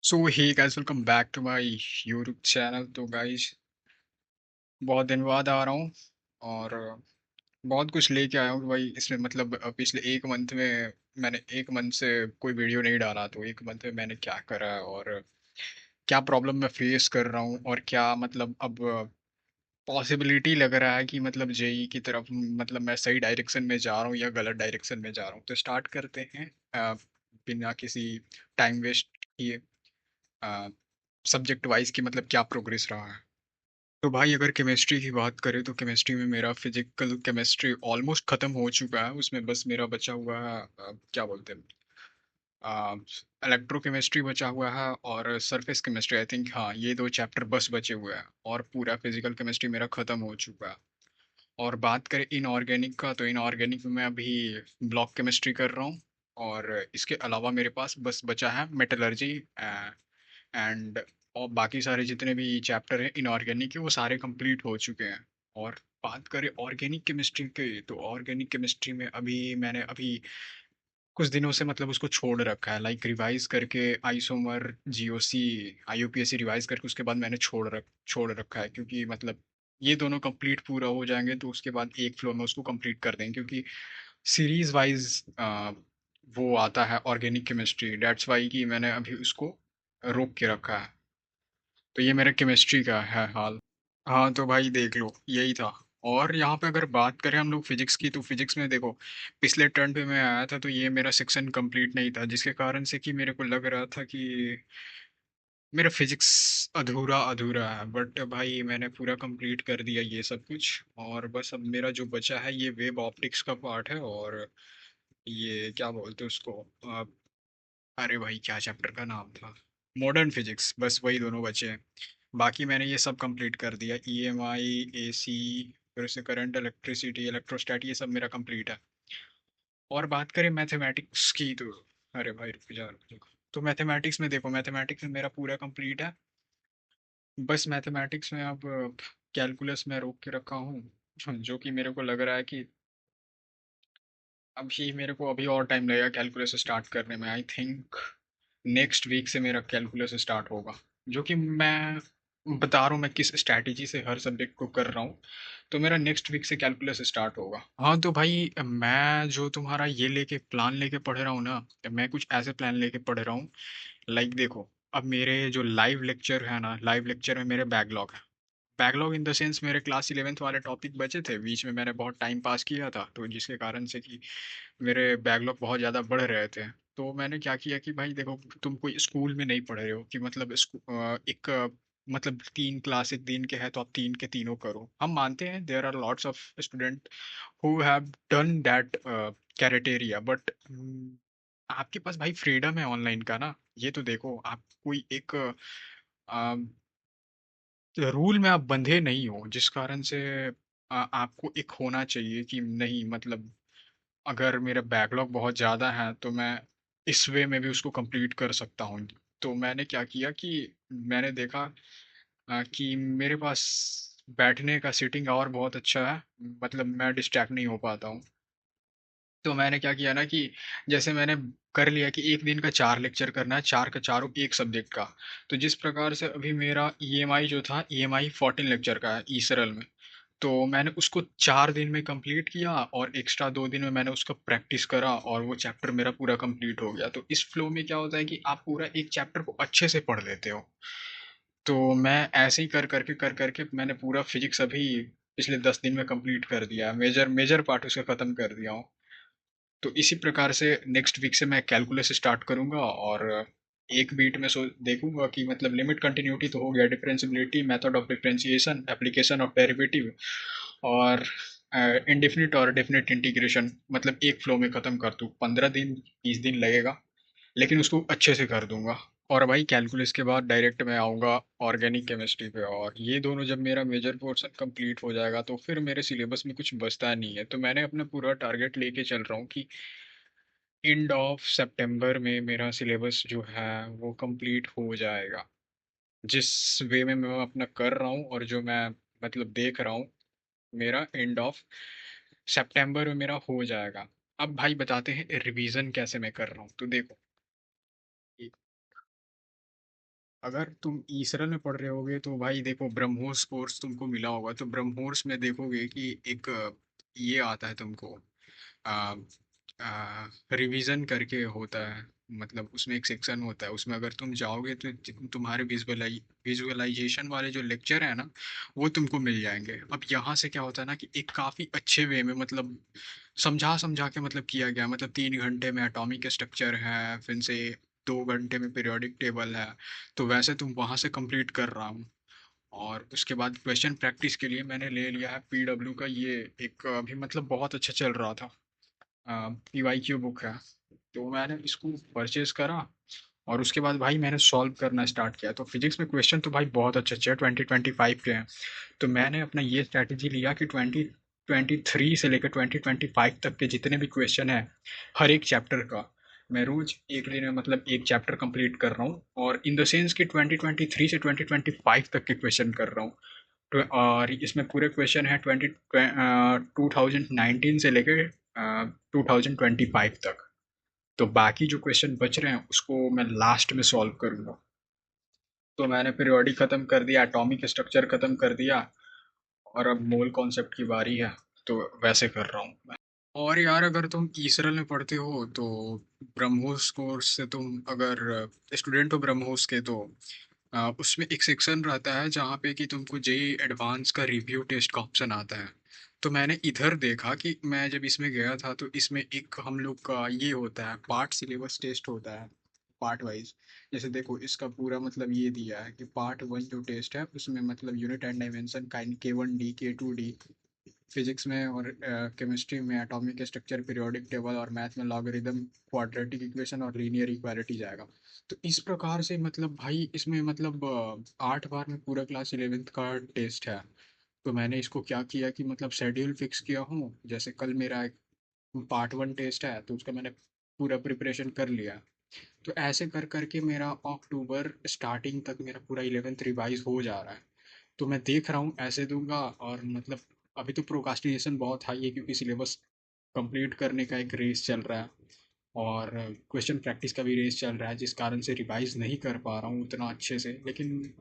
So hey guys, welcome back to my YouTube channel. तो guys, बहुत दिन बाद आ रहा हूँ और बहुत कुछ लेके आया हूँ भाई। इसमें मतलब पिछले एक मंथ में मैंने एक मंथ से कोई वीडियो नहीं डाला। तो एक मंथ में मैंने क्या करा है और क्या प्रॉब्लम मैं फेस कर रहा हूँ और क्या मतलब अब पॉसिबिलिटी लग रहा है कि मतलब जेई की तरफ मतलब मैं सही डायरेक्शन में जा रहा हूँ या गलत डायरेक्शन में जा रहा हूँ। तो स्टार्ट करते हैं बिना किसी टाइम वेस्ट किए। सब्जेक्ट वाइज की मतलब क्या प्रोग्रेस रहा है। तो भाई, अगर केमिस्ट्री की बात करें तो केमिस्ट्री में मेरा फिजिकल केमिस्ट्री ऑलमोस्ट खत्म हो चुका है। उसमें बस मेरा बचा हुआ है क्या बोलते हैं, इलेक्ट्रोकेमिस्ट्री बचा हुआ है और सरफेस केमिस्ट्री। आई थिंक हाँ, ये दो चैप्टर बस बचे हुए हैं और पूरा फिजिकल केमिस्ट्री मेरा खत्म हो चुका है। और बात करें इनऑर्गेनिक का, तो इनऑर्गेनिक में मैं अभी ब्लॉक केमिस्ट्री कर रहा हूँ। और इसके अलावा मेरे पास बस बचा है मेटलर्जी एंड और बाकी सारे जितने भी चैप्टर हैं इनऑर्गेनिक के वो सारे कंप्लीट हो चुके हैं। और बात करें ऑर्गेनिक केमिस्ट्री के, तो ऑर्गेनिक केमिस्ट्री में मैंने अभी कुछ दिनों से मतलब उसको छोड़ रखा है, लाइक रिवाइज करके आइसोमर जीओसी आईयूपीएसी रिवाइज करके उसके बाद मैंने छोड़ रखा है। क्योंकि मतलब ये दोनों कंप्लीट पूरा हो जाएंगे तो उसके बाद एक फ्लो में उसको कंप्लीट कर देंगे, क्योंकि सीरीज वाइज वो आता है ऑर्गेनिक केमिस्ट्री। डेट्स वाई कि मैंने अभी उसको रोक के रखा है। तो ये मेरे केमिस्ट्री का है हाल। हाँ तो भाई देख लो, यही था। और यहाँ पे अगर बात करें हम लोग फिजिक्स की, तो फिजिक्स में देखो, पिछले टर्न पे मैं आया था तो ये मेरा सेक्शन कंप्लीट नहीं था, जिसके कारण से कि मेरे को लग रहा था कि मेरा फिजिक्स अधूरा अधूरा है। बट भाई मैंने पूरा कंप्लीट कर दिया ये सब कुछ। और बस अब मेरा जो बचा है ये वेब ऑप्टिक्स का पार्ट है। और ये क्या बोलते हैं उसको, अरे भाई क्या चैप्टर का नाम था, मॉडर्न फिजिक्स। बस वही दोनों बचे हैं। बाकी मैंने ये सब कंप्लीट कर दिया। ईएमआई, एसी, फिर उससे करंट, इलेक्ट्रिसिटी, इलेक्ट्रोस्टैट, ये सब मेरा कंप्लीट है। और बात करें मैथमेटिक्स की, तो अरे भाई रुक जा। तो मैथमेटिक्स में देखो, मैथमेटिक्स में मेरा पूरा कंप्लीट है। बस मैथमेटिक्स में अब कैलकुलस में रोक के रखा हूँ, जो कि मेरे को लग रहा है कि अभी मेरे को अभी और टाइम लगेगा कैलकुलस स्टार्ट करने में। आई थिंक नेक्स्ट वीक से मेरा कैलकुलस स्टार्ट होगा। जो कि मैं बता रहा हूँ मैं किस स्ट्रैटेजी से हर सब्जेक्ट को कर रहा हूँ। तो मेरा नेक्स्ट वीक से कैलकुलस स्टार्ट होगा। हाँ तो भाई, मैं जो तुम्हारा ये लेके प्लान लेके पढ़ रहा हूँ ना, मैं कुछ ऐसे प्लान लेके पढ़ रहा हूँ। लाइक देखो, अब मेरे जो लाइव लेक्चर है ना, लाइव लेक्चर में मेरे बैकलॉग है। बैकलॉग इन द सेंस मेरे क्लास 11th वाले टॉपिक बचे थे, बीच में मैंने बहुत टाइम पास किया था, तो जिसके कारण से कि मेरे बैकलॉग बहुत ज़्यादा बढ़ रहे थे। तो मैंने क्या किया कि भाई देखो, तुम कोई स्कूल में नहीं पढ़ रहे हो कि मतलब एक मतलब 3 क्लास एक दिन के हैं तो आप तीन के तीनों करो। हम मानते हैं there are lots of student who have done that criteria, but आपके पास भाई फ्रीडम है ऑनलाइन का ना। ये तो देखो, आप कोई एक रूल में आप बंधे नहीं हो, जिस कारण से आपको एक होना चाहिए कि नहीं मतलब अगर मेरा बैकलॉग बहुत ज़्यादा है तो मैं इस वे में भी उसको कंप्लीट कर सकता हूँ। तो मैंने क्या किया कि मैंने देखा कि मेरे पास बैठने का सीटिंग आवर बहुत अच्छा है, मतलब मैं डिस्ट्रैक्ट नहीं हो पाता हूँ। तो मैंने क्या किया ना कि जैसे मैंने कर लिया कि एक दिन का 4 लेक्चर करना है, चार का चारों एक सब्जेक्ट का। तो जिस प्रकार से अभी मेरा ईएमआई जो था, ईएमआई 14 लेक्चर का है ई सरल में। तो मैंने उसको 4 दिन में कंप्लीट किया और एक्स्ट्रा 2 दिन में मैंने उसका प्रैक्टिस करा और वो चैप्टर मेरा पूरा कंप्लीट हो गया। तो इस फ्लो में क्या होता है कि आप पूरा एक चैप्टर को अच्छे से पढ़ लेते हो। तो मैं ऐसे ही कर करके मैंने पूरा फिजिक्स अभी पिछले 10 दिन में कंप्लीट कर दिया, मेजर मेजर पार्ट उसका खत्म कर दिया हूँ। तो इसी प्रकार से नेक्स्ट वीक से मैं कैलकुलस स्टार्ट करूंगा। और एक बीट में सो देखूंगा कि मतलब लिमिट कंटिन्यूटी तो हो गया, differentiability, method of differentiation, application of derivative और इनडेफिनिट और डेफिनिट इंटीग्रेशन, मतलब एक फ्लो में खत्म कर दूं। 15 दिन 20 दिन लगेगा, लेकिन उसको अच्छे से कर दूंगा। और भाई कैलकुलस के बाद डायरेक्ट मैं आऊँगा ऑर्गेनिक केमिस्ट्री पे। और ये दोनों जब मेरा मेजर पोर्शन कंप्लीट हो जाएगा तो फिर मेरे सिलेबस में कुछ बचता नहीं है। तो मैंने अपना पूरा टारगेट लेके चल रहा हूँ कि एंड ऑफ सितंबर में मेरा सिलेबस जो है वो कंप्लीट हो जाएगा। जिस वे में मैं अपना कर रहा हूँ और जो मैं मतलब देख रहा हूँ, मेरा एंड ऑफ सितंबर में मेरा हो जाएगा। अब भाई बताते हैं रिवीजन कैसे मैं कर रहा हूँ। तो देखो, अगर तुम ईसरन में पढ़ रहे होगे तो भाई देखो ब्रह्मोस कोर्स तुमको मिला होगा, तो ब्रह्मोस में देखोगे कि एक ये आता है तुमको, आ, रिवीजन करके होता है। मतलब उसमें एक सेक्शन होता है, उसमें अगर तुम जाओगे तो तुम्हारे विजुअलाइजेशन वाले जो लेक्चर है ना, वो तुमको मिल जाएंगे। अब यहाँ से क्या होता है ना कि एक काफ़ी अच्छे वे में मतलब समझा समझा के मतलब किया गया, मतलब 3 घंटे में एटॉमिक स्ट्रक्चर है, फिर से 2 घंटे में पीरियोडिक टेबल है। तो वैसे तुम वहाँ से कंप्लीट कर रहा हूँ। और उसके बाद क्वेश्चन प्रैक्टिस के लिए मैंने ले लिया है पीडब्ल्यू का, ये एक अभी मतलब बहुत अच्छा चल रहा था, पीवाईक्यू बुक है। तो मैंने इसको परचेज करा और उसके बाद भाई मैंने सॉल्व करना स्टार्ट किया। तो फिजिक्स में क्वेश्चन तो भाई बहुत अच्छे अच्छे 2025 के हैं। तो मैंने अपना ये स्ट्रैटेजी लिया कि 2023 से लेकर 2025 तक के जितने भी क्वेश्चन है हर एक चैप्टर का, मैं रोज एक दिन में मतलब एक चैप्टर कंप्लीट कर रहा हूँ। और इन द सेंस कि 2023 से 2025 तक के क्वेश्चन कर रहा हूँ। और इसमें पूरे क्वेश्चन है 2019 से लेकर 2025 तक। तो बाकी जो क्वेश्चन बच रहे हैं उसको मैं लास्ट में सॉल्व करूंगा। तो मैंने पीरियोडिक खत्म कर दिया, एटॉमिक स्ट्रक्चर खत्म कर दिया, और अब मोल कॉन्सेप्ट की बारी है। तो वैसे कर रहा हूँ मैं। और यार अगर तुम ईसरल में पढ़ते हो तो ब्रह्मोस कोर्स से तुम अगर स्टूडेंट हो ब्रह्मोस के, तो उसमें एक सेक्शन रहता है जहाँ पे कि तुमको जेई एडवांस का रिव्यू टेस्ट का ऑप्शन आता है। तो मैंने इधर देखा कि मैं जब इसमें गया था तो इसमें एक हम लोग का ये होता है पार्ट सिलेबस टेस्ट होता है, पार्ट वाइज। जैसे देखो इसका पूरा मतलब ये दिया है कि पार्ट वन जो टेस्ट है उसमें मतलब unit and dimension kind K1D K2D, physics में और केमिस्ट्री में एटॉमिक स्ट्रक्चर पीरियोडिक टेबल, और मैथ में लॉगरिदम क्वाड्रेटिक इक्वेशन और लीनियर इक्वालिटी जाएगा। तो इस प्रकार से मतलब भाई इसमें मतलब 8 बार में पूरा क्लास 11th का टेस्ट है। तो मैंने इसको क्या किया कि मतलब शेड्यूल फिक्स किया हूँ, जैसे कल मेरा एक पार्ट वन टेस्ट है तो उसका मैंने पूरा प्रिपरेशन कर लिया। तो ऐसे कर करके मेरा अक्टूबर स्टार्टिंग तक मेरा पूरा 11th रिवाइज हो जा रहा है। तो मैं देख रहा हूँ ऐसे दूंगा। और मतलब अभी तो प्रोकास्टिनेशन बहुत हाई है क्योंकि सिलेबस कंप्लीट करने का एक रेस चल रहा है, और क्वेश्चन प्रैक्टिस का भी रेस चल रहा है, जिस कारण से रिवाइज नहीं कर पा रहा हूँ उतना अच्छे से। लेकिन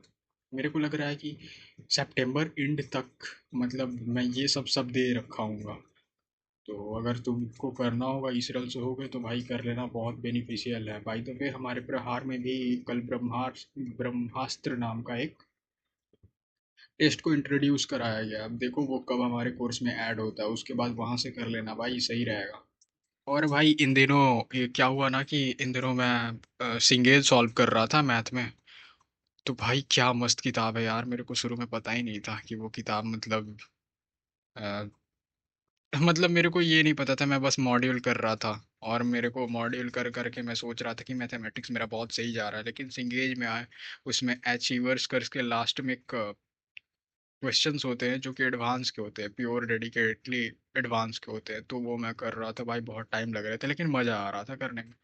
मेरे को लग रहा है कि सितंबर एंड तक मतलब मैं ये सब दे रखा हूँगा। तो अगर तुमको करना होगा इसरल से होगे तो भाई कर लेना, बहुत बेनिफिशियल है। बाय द वे हमारे प्रहार में भी कल ब्रह्मास्त्र नाम का एक टेस्ट को इंट्रोड्यूस कराया गया। अब देखो वो कब हमारे कोर्स में ऐड होता है, उसके बाद वहां से कर लेना भाई, सही रहेगा। और भाई इन दिनों ये क्या हुआ ना कि इन दिनों मैं सिंगेज सॉल्व कर रहा था मैथ में। तो भाई क्या मस्त किताब है यार, मेरे को शुरू में पता ही नहीं था कि वो किताब मतलब अ, मतलब मेरे को ये नहीं पता था, मैं बस मॉड्यूल कर रहा था। और मेरे को मॉड्यूल कर करके मैं सोच रहा था कि मैथमेटिक्स मेरा बहुत सही जा रहा है, लेकिन सिंगेज में आए उसमें अचीवर्स करके लास्ट में एक क्वेश्चंस होते हैं जो कि एडवांस के होते हैं, प्योर डेडिकेटली एडवांस के होते हैं। तो वो मैं कर रहा था भाई, बहुत टाइम लग रहा था लेकिन मज़ा आ रहा था करने में।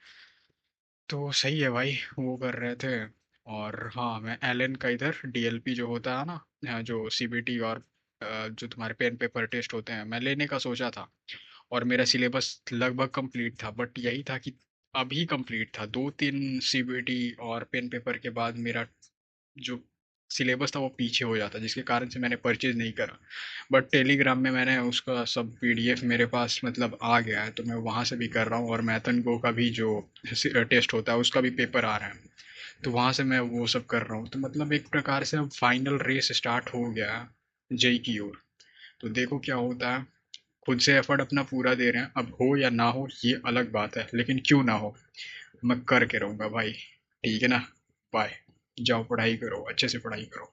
तो सही है भाई, वो कर रहे थे। और हाँ मैं एलन का इधर डीएलपी जो होता है ना, जो सीबीटी और जो तुम्हारे पेन पेपर टेस्ट होते हैं, मैं लेने का सोचा था। और मेरा सिलेबस लगभग कंप्लीट था, बट यही था कि अभी कंप्लीट था 2-3 सीबीटी और पेन पेपर के बाद मेरा जो सिलेबस था वो पीछे हो जाता, जिसके कारण से मैंने परचेज नहीं करा। बट टेलीग्राम में मैंने उसका सब पीडीएफ मेरे पास मतलब आ गया है, तो मैं वहाँ से भी कर रहा हूँ। और मैथन गो का भी जो टेस्ट होता है उसका भी पेपर आ रहा है, तो वहाँ से मैं वो सब कर रहा हूँ। तो मतलब एक प्रकार से अब फाइनल रेस स्टार्ट हो गया है जेई की ओर। तो देखो क्या होता है। खुद से एफर्ट अपना पूरा दे रहे हैं, अब हो या ना हो ये अलग बात है, लेकिन क्यों ना हो, मैं करके रहूँगा भाई। ठीक है ना। बाय। जाओ पढ़ाई करो, अच्छे से पढ़ाई करो।